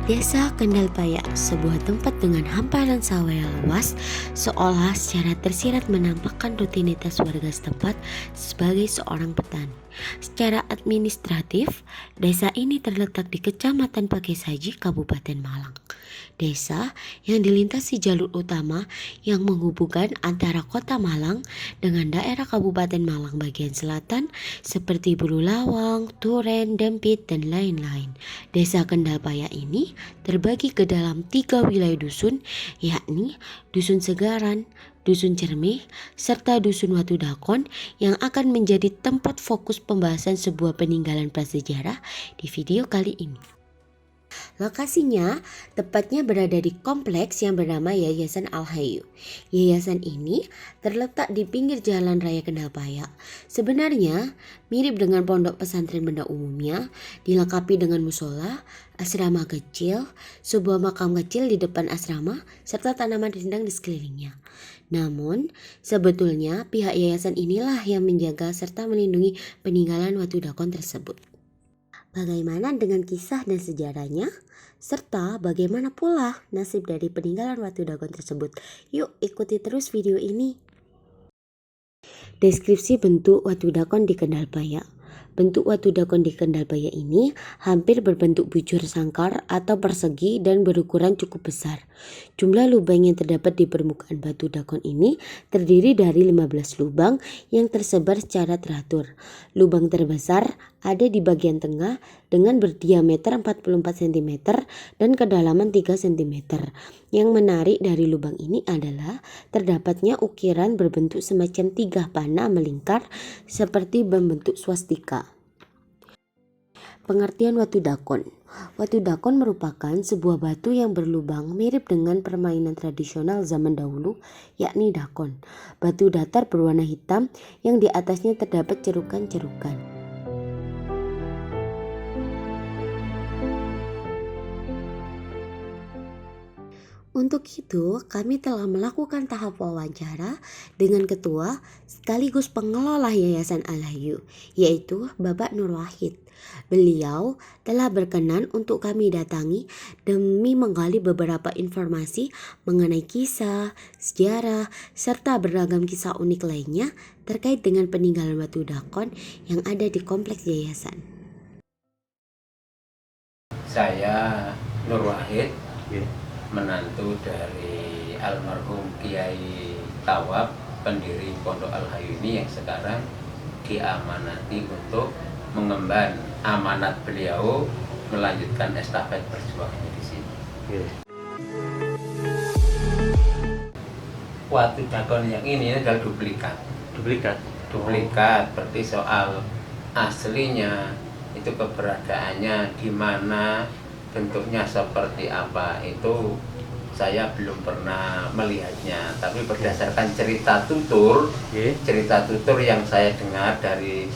Desa Kendalpaya, sebuah tempat dengan hamparan sawah yang luas, seolah secara tersirat menampakkan rutinitas warga setempat sebagai seorang petani. Secara administratif, desa ini terletak di Kecamatan Pakaisaji, Kabupaten Malang. Desa yang dilintasi jalur utama yang menghubungkan antara kota Malang dengan daerah Kabupaten Malang bagian selatan seperti Bululawang, Turen, Dempit, dan lain-lain. Desa Kendalpaya ini terbagi ke dalam 3 wilayah dusun, yakni Dusun Segaran, Dusun Cermih, serta Dusun Watu Dakon yang akan menjadi tempat fokus pembahasan sebuah peninggalan prasejarah di video kali ini. Lokasinya tepatnya berada di kompleks yang bernama Yayasan Al-Hayu. Yayasan ini terletak di pinggir jalan raya Kendalpaya. Sebenarnya mirip dengan pondok pesantren pada umumnya, dilengkapi dengan musola, asrama kecil, sebuah makam kecil di depan asrama, serta tanaman rindang di sekelilingnya. Namun, sebetulnya pihak yayasan inilah yang menjaga serta melindungi peninggalan Watu Dakon tersebut. Bagaimana dengan kisah dan sejarahnya? Serta bagaimana pula nasib dari peninggalan Watu Dakon tersebut? Yuk ikuti terus video ini. Deskripsi bentuk Watu Dakon di Kendalpaya. Bentuk Watu Dakon di Kendalpaya ini hampir berbentuk bujur sangkar atau persegi dan berukuran cukup besar. Jumlah lubang yang terdapat di permukaan Watu Dakon ini terdiri dari 15 lubang yang tersebar secara teratur. Lubang terbesar ada di bagian tengah dengan berdiameter 44 cm dan kedalaman 3 cm. Yang menarik dari lubang ini adalah terdapatnya ukiran berbentuk semacam 3 panah melingkar seperti membentuk swastika. Pengertian Watu Dakon. Watu Dakon merupakan sebuah batu yang berlubang mirip dengan permainan tradisional zaman dahulu, yakni dakon. Batu datar berwarna hitam yang di atasnya terdapat cerukan-cerukan. Untuk itu, kami telah melakukan tahap wawancara dengan ketua sekaligus pengelola Yayasan Al-Hayu, yaitu Bapak Nur Wahid. Beliau telah berkenan untuk kami datangi demi menggali beberapa informasi mengenai kisah, sejarah, serta beragam kisah unik lainnya terkait dengan peninggalan Watu Dakon yang ada di kompleks yayasan. Saya Nur Wahid, menantu dari almarhum Kiai Tawab, pendiri Pondok Al-Hayu ini yang sekarang diamanati untuk mengemban amanat beliau melanjutkan estafet perjuangannya di sini. Watu Dakon yang ini adalah duplikat. Berarti soal aslinya itu keberadaannya di mana, bentuknya seperti apa, itu saya belum pernah melihatnya. Tapi berdasarkan cerita tutur yang saya dengar dari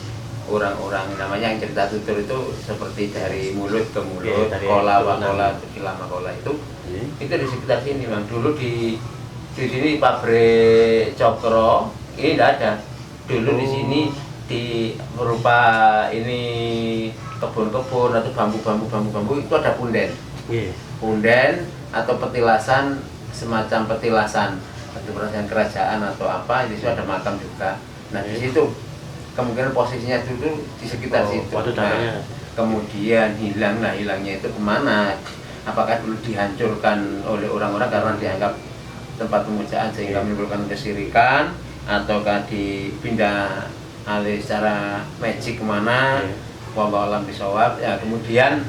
orang-orang, namanya yang cerita tutur itu seperti dari mulut ke mulut, kola wakola kilama kola itu di sekitar sini Bang. Dulu di sini pabrik cokro ini tidak ada. Dulu di sini di berupa ini kebun-kebun atau bambu itu ada punden. Punden atau petilasan, semacam petilasan kerajaan atau apa, di situ ada makam juga. Nah, di situ kemungkinan posisinya itu di sekitar situ. Nah, kemudian hilangnya itu kemana? Apakah dulu dihancurkan oleh orang-orang karena dianggap tempat pemujaan sehingga menimbulkan kesyirikan, ataukah dipindah alih secara magic kemana? Wallahu a'lam bishawab. Ya, kemudian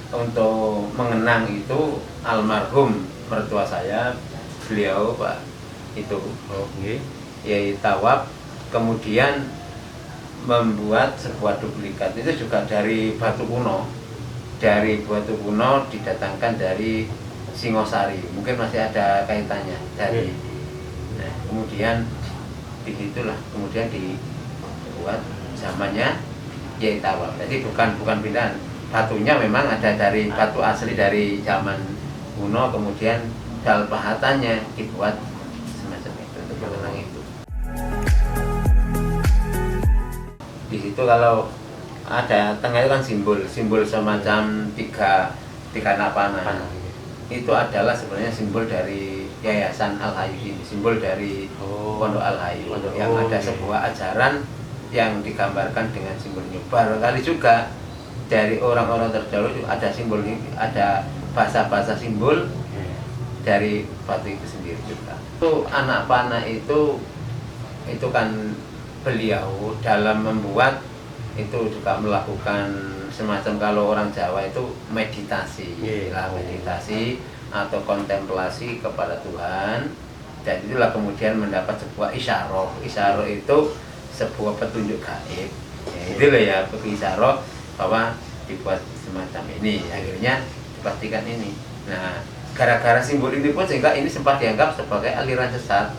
untuk mengenang itu almarhum mertua saya, beliau Pak itu Yai Tawab, kemudian membuat sebuah duplikat itu juga dari batu kuno. Dari batu kuno didatangkan dari Singosari, mungkin masih ada kaitannya dari. Nah, kemudian disitulah kemudian dibuat zamannya Yai Tawab. Jadi bukan pindahan. Batunya memang ada dari batu asli dari zaman kuno, kemudian dal pahatannya dibuat semacam itu untuk mengenang itu. Di situ kalau ada tengah itu kan simbol semacam di Kanak Panah. Panah. Itu adalah sebenarnya simbol dari Yayasan Al Hayu ini, simbol dari Pondok Al Hayu, yang ada sebuah ajaran yang digambarkan dengan simbol ini. Barangkali juga dari orang-orang terdahulu juga ada simbol ini, ada bahasa-bahasa simbol dari batu itu sendiri juga. Itu Anak Panah itu kan beliau dalam membuat itu juga melakukan semacam, kalau orang Jawa itu meditasi, meditasi atau kontemplasi kepada Tuhan, dan itulah kemudian mendapat sebuah isyarah. Isyarah itu sebuah petunjuk gaib, itu loh ya, isyarah bahwa dibuat semacam ini, akhirnya dipastikan ini. Nah, gara-gara simbol ini pun sehingga ini sempat dianggap sebagai aliran sesat,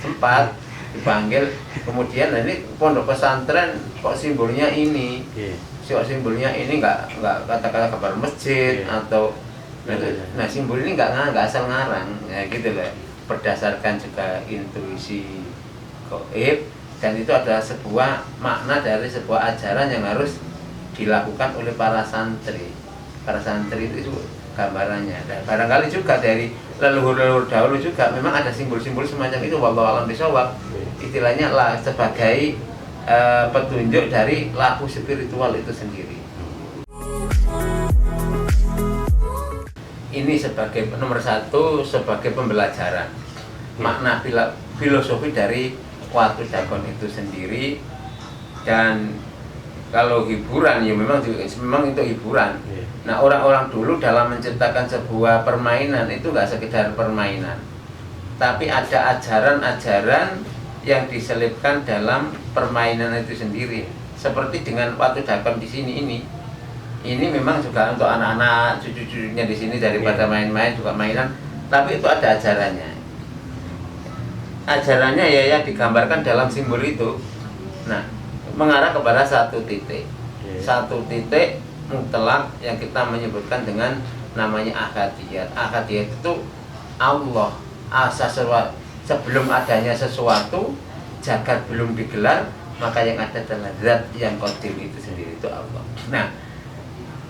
sempat dipanggil. Kemudian ini pondok pesantren kok simbolnya ini, kok simbolnya ini nggak kata-kata kabar masjid atau nah simbol ini nggak asal ngarang ya gitu loh, berdasarkan juga intuisi gaib, dan itu adalah sebuah makna dari sebuah ajaran yang harus dilakukan oleh para santri. Para santri itu gambarannya, dan barangkali juga dari leluhur-leluhur dahulu juga memang ada simbol-simbol semacam itu. Wallahu a'lam bishawab, istilahnya lah sebagai petunjuk dari lahu spiritual itu sendiri. Ini sebagai nomor satu, sebagai pembelajaran makna filosofi dari Watu Dagon itu sendiri. Dan kalau hiburan ya memang itu hiburan. Nah, orang-orang dulu dalam menciptakan sebuah permainan itu nggak sekedar permainan, tapi ada ajaran-ajaran yang diselipkan dalam permainan itu sendiri. Seperti dengan Watu Dagon di sini ini memang juga untuk anak-anak, cucu-cucunya di sini, daripada main-main juga mainan, tapi itu ada ajarannya. Ajarannya ya digambarkan dalam simbol itu. Nah, mengarah kepada satu titik mutlak yang kita menyebutkan dengan namanya ahadiyat. Ahadiyat itu Allah, sebelum adanya sesuatu, jagat belum digelar, maka yang ada adalah zat yang qadim itu sendiri, itu Allah. Nah,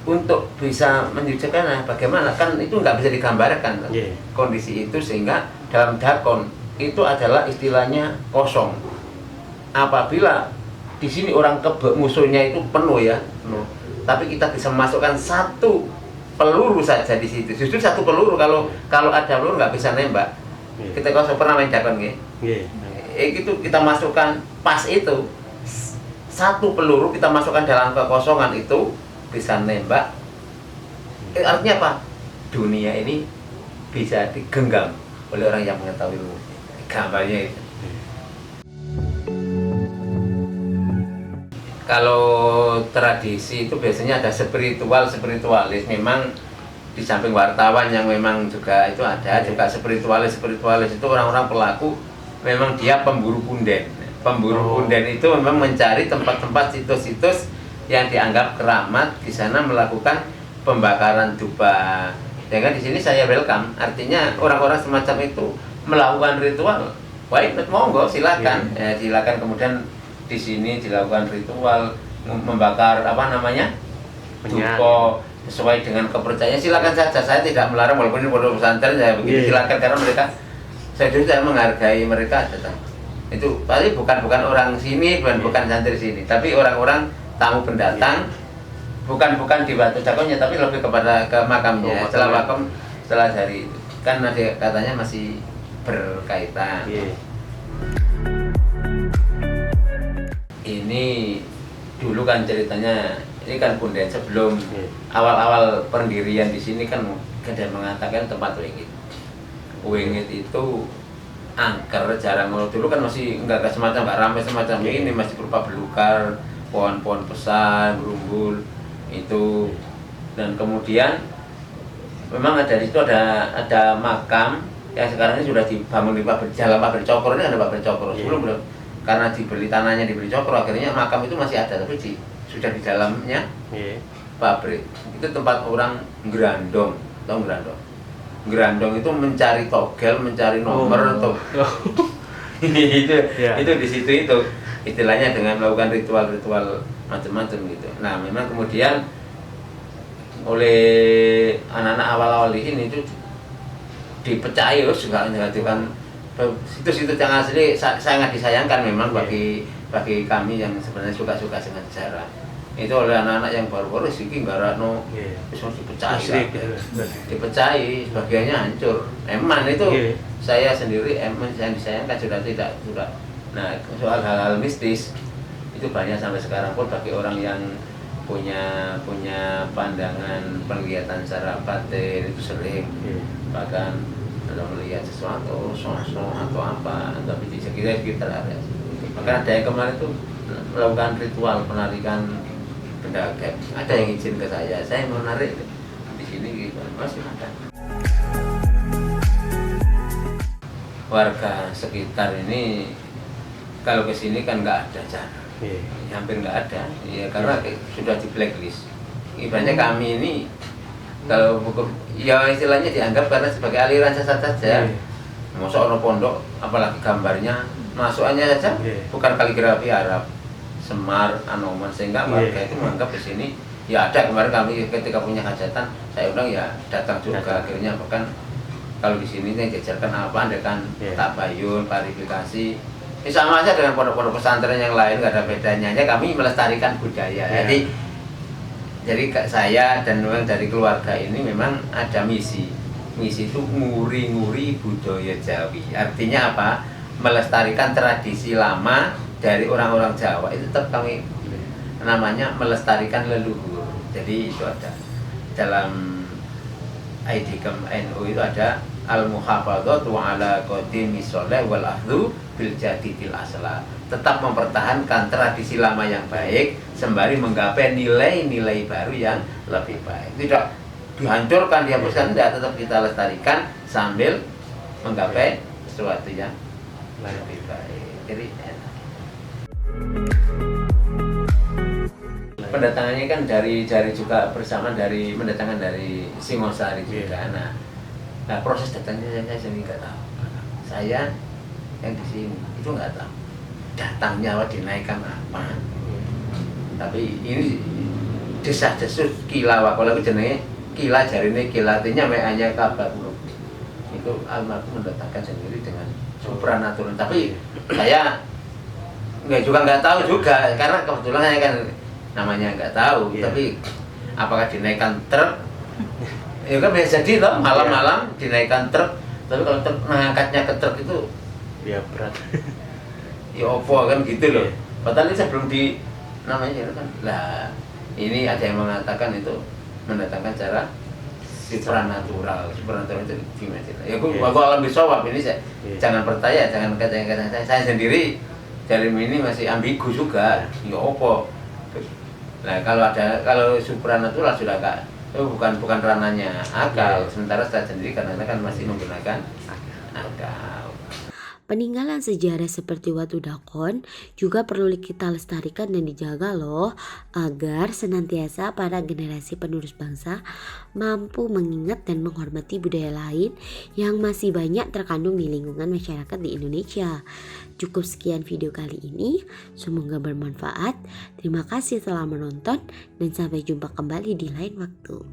untuk bisa menunjukkan bagaimana, kan itu nggak bisa digambarkan kondisi itu, sehingga dalam dakon itu adalah istilahnya kosong. Apabila di sini orang musuhnya itu penuh, tapi kita bisa memasukkan satu peluru saja di situ. Justru satu peluru, kalau ada peluru nggak bisa nembak. Kita kalau pernah main dakon itu kita masukkan pas itu satu peluru, kita masukkan dalam kekosongan itu bisa nembak. Artinya apa? Dunia ini bisa digenggam oleh orang yang mengetahui gambarnya itu. Kalau tradisi itu biasanya ada spiritualis. Memang di samping wartawan yang memang juga itu ada juga spiritualis itu orang-orang pelaku, memang dia pemburu punden. Punden itu memang mencari tempat-tempat, situs-situs yang dianggap keramat, di sana melakukan pembakaran dupa. Dengan di sini saya welcome, artinya orang-orang semacam itu melakukan ritual. Baik, monggo silakan. Silakan. Kemudian di sini dilakukan ritual membakar dupa sesuai dengan kepercayaan. Silakan saja, saya tidak melarang, walaupun ini pondok pesantren saya begitu. Silakan, karena mereka, saya menghargai mereka. Itu pasti bukan orang sini, bukan santri sini, tapi orang-orang tamu pendatang, bukan di Watu Dagonnya, tapi lebih kepada ke makamnya. Setelah makam, setelah dari itu kan ada katanya masih berkaitan. Ini dulu kan ceritanya, ini kan punden sebelum awal-awal pendirian di sini kan ada mengatakan tempat wingit. Wingit itu angker, jarang. Dulu kan masih nggak ramai semacam ini, masih berupa belukar, pohon-pohon besar, berumbul itu. Dan kemudian memang ada di situ ada makam yang sekarang ini sudah dibangun di Jalan Pabrik Cokro. Ini ada Pabrik Cokro. Sebelum belum, karena tanahnya dibeli Cokro, akhirnya makam itu masih ada, tapi sudah di dalamnya pabrik. Itu tempat orang gerandong, tahu gerandong? Gerandong itu mencari togel, mencari nomor itu di situ itu istilahnya, dengan melakukan ritual-ritual macam-macam gitu. Nah, memang kemudian oleh anak-anak awal-awal di sini itu dipecahi terus juga kan situs-situs yang asli sangat disayangkan memang bagi kami yang sebenarnya suka-suka dengan sejarah. Itu oleh anak-anak yang baru-baru siki nggarakno wis dipecahi. Dipecahi, sebagiannya hancur. Eman itu saya sendiri eman yang disayangkan sudah. Nah, soal hal-hal mistis itu banyak sampai sekarang pun bagi orang yang punya pandangan penglihatan secara batin itu sering bahkan ada melihat sesuatu sosok atau apa tapi di sekitar ada bahkan ada yang kemarin itu melakukan ritual penarikan benda gaib, ada yang izin ke saya mau narik di sini gitu masih ada. Warga sekitar ini kalau ke sini kan nggak ada cara. Hampir nggak ada, ya karena sudah di blacklist. Ibaratnya kami ini kalau buku, ya istilahnya dianggap karena sebagai aliran sesat saja. Masuk ono pondok, apalagi gambarnya masukannya saja bukan kaligrafi Arab, Semar, Anoman sehingga warga itu menganggap di sini ya ada. Kemarin kami ketika punya hajatan, saya undang ya datang juga akhirnya bahkan kalau di sini yang diajarkan apa, ada kan tabayun, klarifikasi. Ini sama aja dengan pondok-pondok pesantren yang lain, nggak ada bedanya. Hanya kami melestarikan budaya. Jadi saya dan memang dari keluarga ini memang ada misi. Misi itu nguri-nguri budaya Jawi. Artinya apa? Melestarikan tradisi lama dari orang-orang Jawa. Itu tetap kami namanya melestarikan leluhur. Jadi itu ada dalam ID NU itu ada al-muhafadzatu ala qadimi sholeh wal ahdu bil jadidil asla. Tetap mempertahankan tradisi lama yang baik sembari menggapai nilai-nilai baru yang lebih baik. Tidak dihancurkan, dihapuskan, tidak, tetap kita lestarikan sambil menggapai sesuatu yang lebih baik. Jadi enak. Pendatangannya kan dari juga bersama dari mendatangkan dari Singosari juga. Nah, proses datangnya saya sendiri nggak tahu. Saya yang di sini itu nggak tahu datangnya dinaikkan apa. Tapi ini desas-desus kila kalau jenenge kila jarine kila artinya hanya kabar buruk. Itu almarhum mendatangkan sendiri dengan supranatural. Tapi saya nggak tahu juga karena kebetulan saya kan namanya nggak tahu. Tapi apakah dinaikkan truk? Ya kan biasa jadi toh malam-malam dinaikkan truk. Tapi kalau truk mengangkatnya ke truk itu ya berat. Ya opo kan gitu loh. Padahal ini sebelum di namanya kan lah ini ada yang mengatakan itu mendatangkan cara supranatural itu gimana sih? Ya aku alam bisawab ini saya jangan percaya, jangan kata saya sendiri dari ini masih ambigu juga. Ya opo. Nah kalau supranatural sudah enggak bukan ranahnya akal. Sementara saya sendiri karena kan masih menggunakan akal. Peninggalan sejarah seperti Watu Dakon juga perlu kita lestarikan dan dijaga loh, agar senantiasa para generasi penerus bangsa mampu mengingat dan menghormati budaya lain yang masih banyak terkandung di lingkungan masyarakat di Indonesia. Cukup sekian video kali ini, semoga bermanfaat. Terima kasih telah menonton dan sampai jumpa kembali di lain waktu.